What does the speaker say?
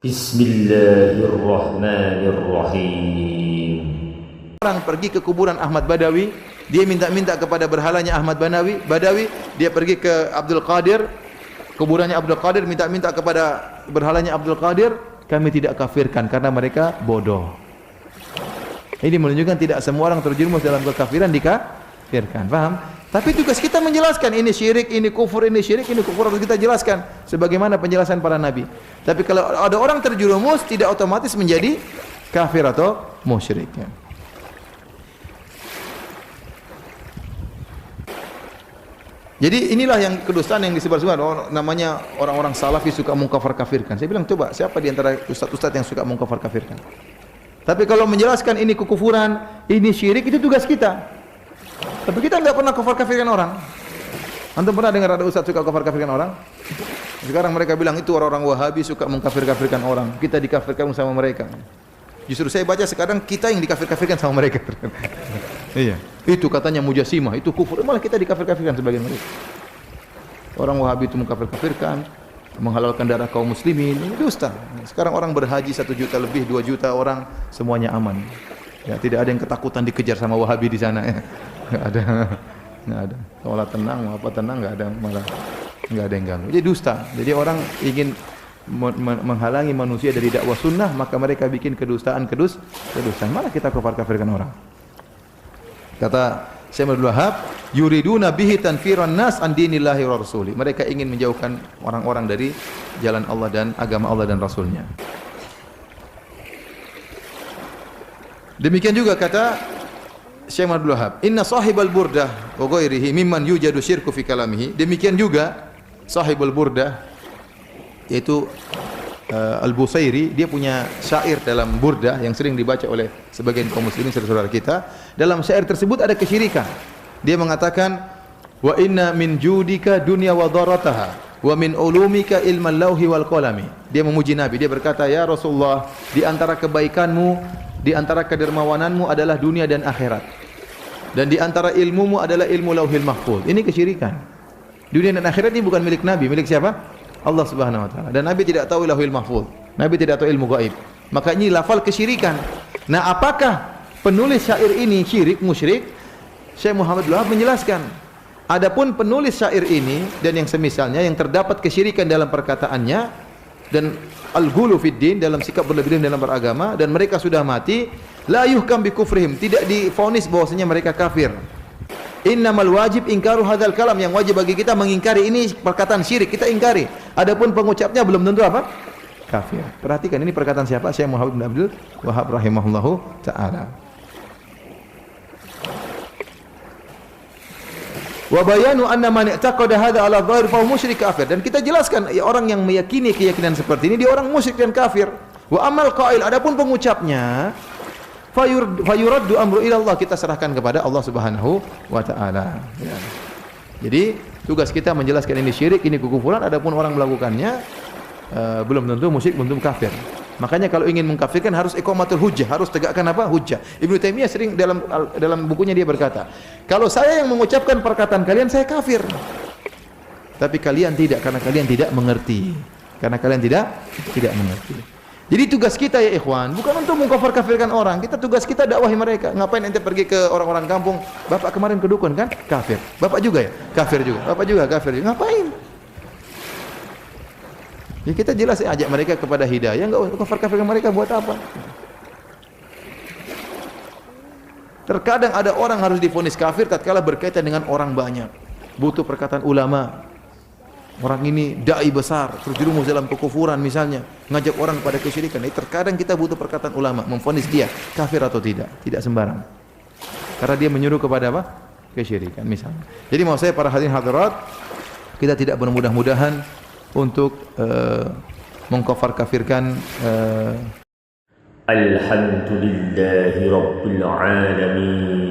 Bismillahirrahmanirrahim. Orang pergi ke kuburan Ahmad Badawi, dia minta-minta kepada berhalanya Ahmad Badawi, dia pergi ke Abdul Qadir, kuburannya Abdul Qadir, minta-minta kepada berhalanya Abdul Qadir, kami tidak kafirkan karena mereka bodoh. Ini menunjukkan tidak semua orang terjerumus dalam kekafiran dikafirkan, paham? Tapi tugas kita menjelaskan ini syirik, ini kufur, ini syirik, ini kufur, harus kita jelaskan sebagaimana penjelasan para nabi. Tapi kalau ada orang terjerumus tidak otomatis menjadi kafir atau musyrik. Jadi inilah yang kedustaan yang disebar-sebar, namanya orang-orang salafi suka mengkafir-kafirkan. Saya bilang coba siapa di antara ustaz-ustaz yang suka mengkafir-kafirkan? Tapi kalau menjelaskan ini kekufuran, ini syirik, itu tugas kita. Tapi kita enggak pernah kafir-kafirkan orang. Antum pernah dengar ada ustaz suka kafir-kafirkan orang? Sekarang mereka bilang itu orang-orang Wahabi suka mengkafir-kafirkan orang. Kita dikafirkan sama mereka. Justru saya baca sekarang kita yang dikafir-kafirkan sama mereka. Iya. Itu katanya Mujassimah, itu kufur. Malah kita dikafir-kafirkan sebagian mereka. Orang Wahabi itu mengkafir-kafirkan, menghalalkan darah kaum muslimin. Ini dusta. Sekarang orang berhaji 1 juta lebih, 2 juta orang, semuanya aman. Ya, tidak ada yang ketakutan dikejar sama Wahabi di sana ya. Enggak ada. Kalau tenang, apa tenang, enggak ada, malah enggak ada yang ganggu. Jadi dusta. Jadi orang ingin menghalangi manusia dari dakwah sunnah, maka mereka bikin kedustaan. Malah kita kafir-kafirkan orang. Kata Syekh Abdul Wahab, yuriduna bihi tanfiran nas an dinillahi wa rasuli. Mereka ingin menjauhkan orang-orang dari jalan Allah dan agama Allah dan Rasulnya. Demikian juga kata Syekh Abdul Wahab, inna sahibal burdah wa ghairihi mimman yujadu syirku fi kalamihi. Demikian juga sahibul burdah, yaitu Al-Busairi, dia punya syair dalam burdah yang sering dibaca oleh sebagian kaum muslimin saudara-saudara kita. Dalam syair tersebut ada kesyirikan. Dia mengatakan, wa inna min judika dunya wa darataha wa min ulumika ilmal lauhi wal qalami. Dia memuji Nabi, dia berkata, ya Rasulullah, di antara kebaikanmu, di antara kedermawananmu adalah dunia dan akhirat. Dan di antara ilmumu adalah ilmu lauhil mahfuz. Ini kesyirikan. Dunia dan akhirat ini bukan milik Nabi, milik siapa? Allah Subhanahu wa taala. Dan Nabi tidak tahu lauhil mahfuz. Nabi tidak tahu ilmu gaib. Maka ini lafal kesyirikan. Nah, apakah penulis syair ini syirik, musyrik? Syekh Muhammad Abdul Wahab menjelaskan. Adapun penulis syair ini dan yang semisalnya yang terdapat kesyirikan dalam perkataannya dan al-ghulu fid din, dalam sikap berlebihan dalam beragama, dan mereka sudah mati, la yuhkam bi kufrihim, tidak divonis bahwasanya mereka kafir. Innamal wajib ingkaru hadzal kalam, yang wajib bagi kita mengingkari ini perkataan syirik, kita ingkari. Adapun pengucapnya belum tentu apa? Kafir. Perhatikan ini perkataan siapa? Syekh Muhammad bin Abdul Wahab rahimahullahu taala. Wa bayanu anna man i'taqada hadza ala dhahir fa musyrik kafir. Dan kita jelaskan ya, orang yang meyakini keyakinan seperti ini dia orang musyrik dan kafir. Wa amal qail, adapun pengucapnya fayuraddu amru ila Allah, kita serahkan kepada Allah Subhanahu wa taala. Ya. Jadi tugas kita menjelaskan ini syirik, ini kekufuran, adapun orang melakukannya belum tentu musyrik, belum tentu kafir. Makanya kalau ingin mengkafirkan harus iqamatul hujjah, harus tegakkan apa? Hujjah. Ibnu Taimiyah sering dalam bukunya dia berkata, kalau saya yang mengucapkan perkataan kalian saya kafir. Tapi kalian tidak, karena kalian tidak mengerti. Karena kalian tidak mengerti. Jadi tugas kita ya ikhwan, bukan untuk mengkafir-kafirkan orang. Kita tugas kita dakwahi mereka. Ngapain ente pergi ke orang-orang kampung? Bapak kemarin ke dukun kan? Kafir. Bapak juga ya? Kafir juga. Bapak juga kafir juga. Ngapain? Ya kita jelas ya, ajak mereka kepada hidayah. Enggak kafir-kafirkan mereka buat apa? Terkadang ada orang harus divonis kafir tatkala berkaitan dengan orang banyak. Butuh perkataan ulama. Orang ini dai besar, terjerumus dalam kekufuran misalnya, ngajak orang pada kesyirikan. Terkadang kita butuh perkataan ulama memvonis dia kafir atau tidak sembarang. Karena dia menyuruh kepada apa? Kesyirikan misalnya. Jadi mau saya para hadirin hadirat, kita tidak bermudah-mudahan untuk mengkafir-kafirkan Alhamdulillahi rabbil alamin.